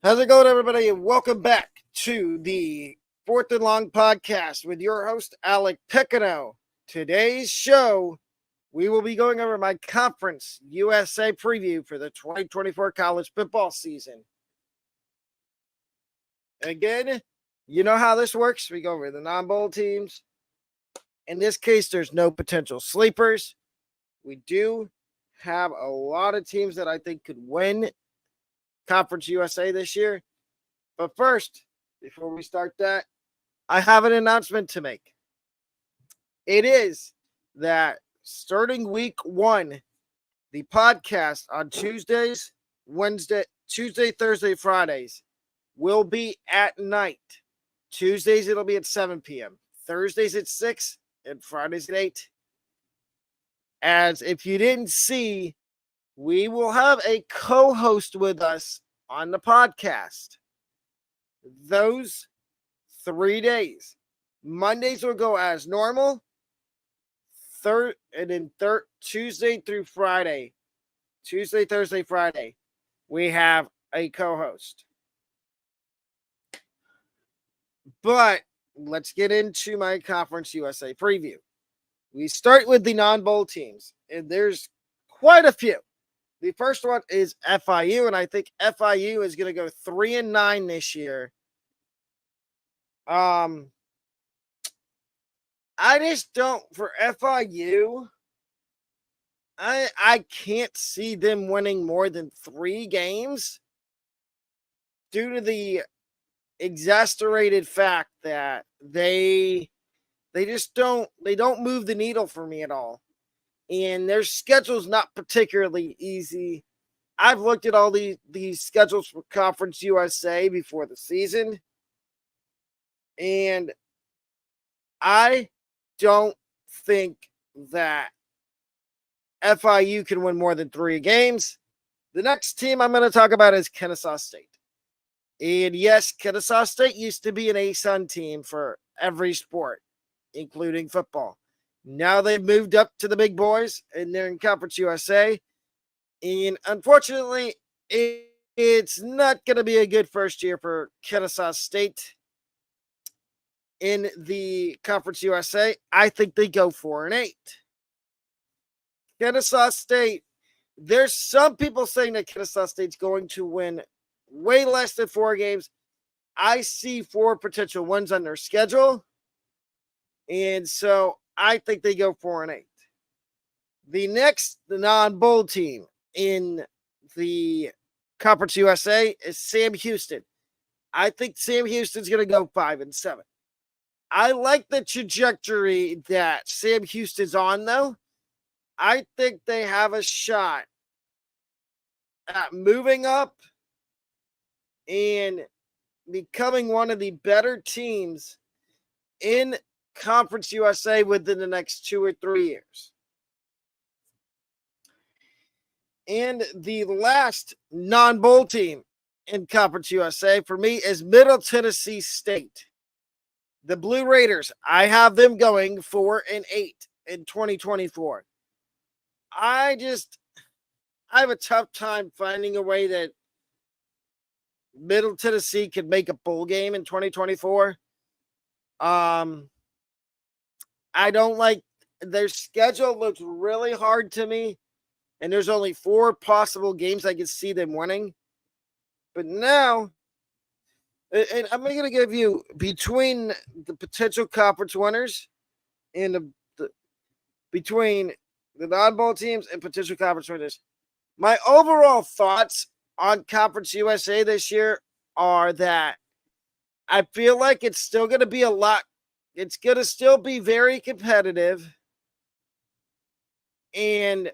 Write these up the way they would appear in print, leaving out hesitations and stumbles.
How's it going, everybody? And welcome back to the Fourth and Long podcast with your host, Alec Picano. Today's show, we will be going over my Conference USA preview for the 2024 college football season. Again, you know how this works. We go over the non-bowl teams. In this case, there's no potential sleepers. We do have a lot of teams that I think could win Conference USA this year. But first, before we start that, I have an announcement to make. It is that starting week 1, the podcast on Tuesdays, Tuesday, Thursday, Fridays will be at night. Tuesdays, it'll be at 7 p.m. Thursdays at 6 and Fridays at 8. As if you didn't see, we will have a co-host with us on the podcast. Those 3 days. Mondays will go as normal. Tuesday through Friday. Tuesday, Thursday, Friday. We have a co-host. But let's get into my Conference USA preview. We start with the non-bowl teams, and there's quite a few. The first one is FIU, and I think FIU is going to go 3-9 this year. I just don't, for FIU, I can't see them winning more than 3 games due to the exasperated fact that they don't move the needle for me at all. And their schedule's not particularly easy. I've looked at all these schedules for Conference USA before the season, and I don't think that FIU can win more than 3 games. The next team I'm going to talk about is Kennesaw State. And yes, Kennesaw State used to be an ASUN team for every sport, including football. Now they've moved up to the big boys, and they're in Conference USA. And unfortunately, it's not going to be a good first year for Kennesaw State in the Conference USA. I think they go 4-8. Kennesaw State, there's some people saying that Kennesaw State's going to win way less than 4 games. I see 4 potential wins on their schedule. And so I think they go 4-8. The next non-bowl team in the Conference USA is Sam Houston. I think Sam Houston's going to go 5-7. I like the trajectory that Sam Houston's on, though. I think they have a shot at moving up and becoming one of the better teams in Conference USA within the next 2 or 3 years. And the last non-bowl team in Conference USA for me is Middle Tennessee State. The Blue Raiders, I have them going 4-8 in 2024. I have a tough time finding a way that Middle Tennessee could make a bowl game in 2024. I don't like their schedule. Looks really hard to me, and there's only 4 possible games I can see them winning. But now, and I'm going to give you between the potential conference winners and between the non-bowl teams and potential conference winners, my overall thoughts on Conference USA this year are that I feel like it's still going to be it's going to still be very competitive. And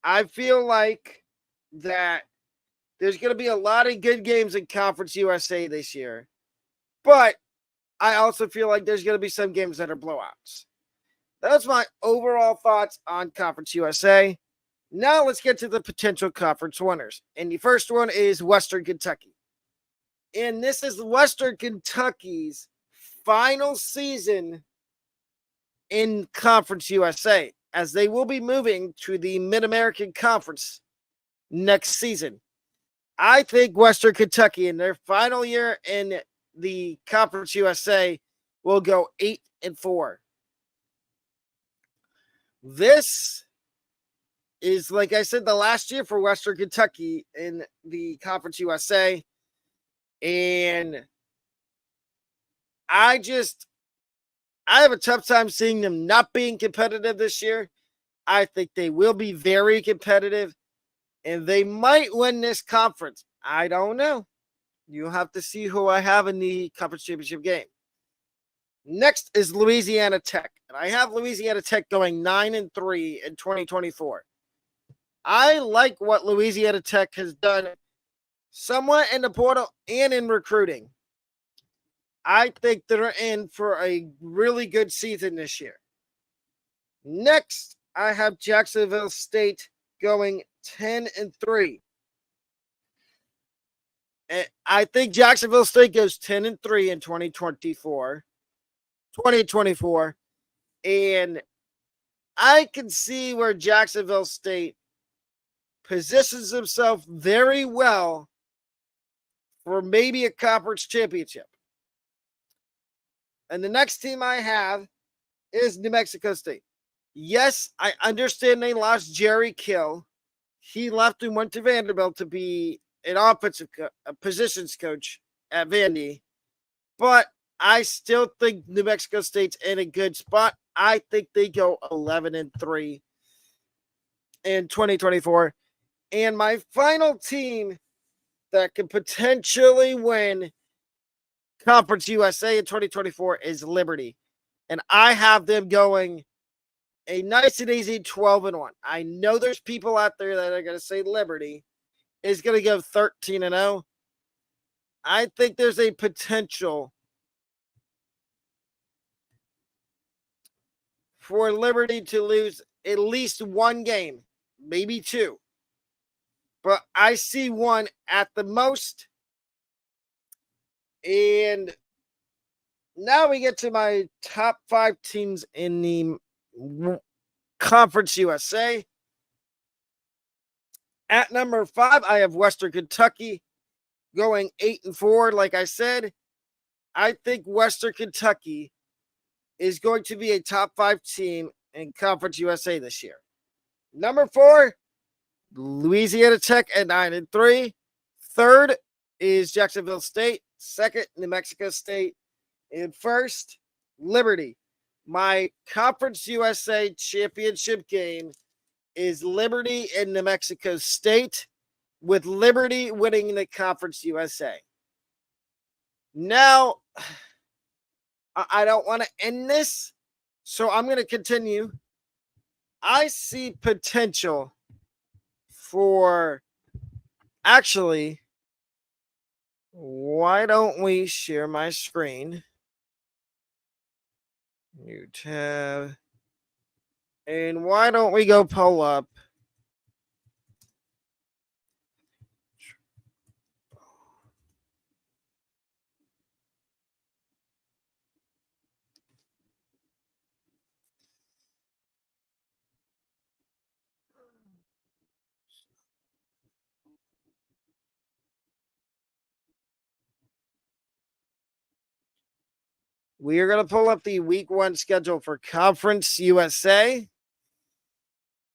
I feel like that there's going to be a lot of good games in Conference USA this year. But I also feel like there's going to be some games that are blowouts. That's my overall thoughts on Conference USA. Now let's get to the potential conference winners. And the first one is Western Kentucky. And this is Western Kentucky's final season in Conference USA. as they will be moving to the Mid-American Conference next season. I think Western Kentucky in their final year in the Conference USA will go 8-4. This is, like I said, the last year for Western Kentucky in the Conference USA. And I have a tough time seeing them not being competitive this year. I think they will be very competitive, and they might win this conference. I don't know. You'll have to see who I have in the conference championship game. Next is Louisiana Tech, and I have Louisiana Tech going 9-3 in 2024. I like what Louisiana Tech has done somewhat in the portal and in recruiting. I think they're in for a really good season this year. Next, I have Jacksonville State going 10-3. And I think Jacksonville State goes 10-3 in 2024. And I can see where Jacksonville State positions himself very well for maybe a conference championship. And the next team I have is New Mexico State. Yes, I understand they lost Jerry Kill. He left and went to Vanderbilt to be an offensive positions coach at Vandy. But I still think New Mexico State's in a good spot. I think they go 11-3 in 2024. And my final team that could potentially win Conference USA in 2024 is Liberty. And I have them going a nice and easy 12-1. I know there's people out there that are going to say Liberty is going to go 13-0. I think there's a potential for Liberty to lose at least one game, maybe two. But I see one at the most. And now we get to my top 5 teams in the Conference USA. At number 5, I have Western Kentucky going 8-4. Like I said, I think Western Kentucky is going to be a top 5 team in Conference USA this year. Number 4, Louisiana Tech at 9-3. Third is Jacksonville State. Second, New Mexico State. And first, Liberty. My Conference USA championship game is Liberty and New Mexico State, with Liberty winning the Conference USA. Now, I don't want to end this, so I'm going to continue. I see potential for, actually, why don't we share my screen? New tab. And why don't we go pull up we are going to pull up the week 1 schedule for Conference USA.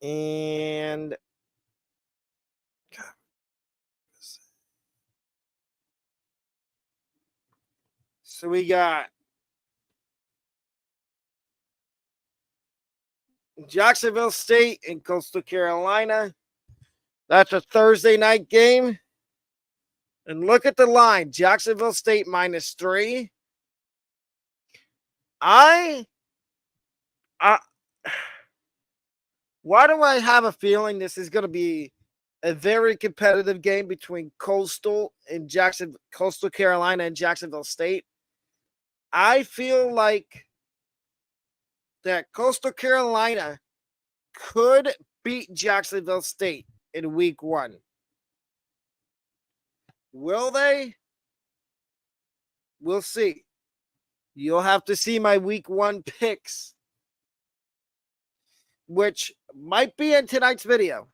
And so we got Jacksonville State and Coastal Carolina. That's a Thursday night game. And look at the line. Jacksonville State -3. Why do I have a feeling this is going to be a very competitive game between Coastal Carolina and Jacksonville State? I feel like that Coastal Carolina could beat Jacksonville State in week 1. Will they? We'll see. You'll have to see my week 1 picks which might be in tonight's video.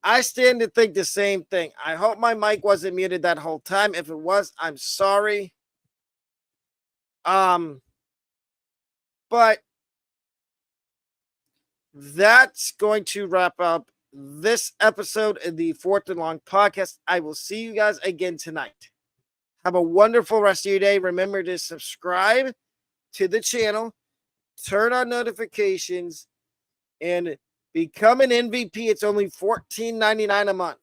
I stand to think the same thing. I hope my mic wasn't muted that whole time. If it was, I'm sorry. But that's going to wrap up this episode of the Fourth and Long podcast. I will see you guys again tonight. Have a wonderful rest of your day. Remember to subscribe to the channel, turn on notifications, and become an MVP. It's only $14.99 a month.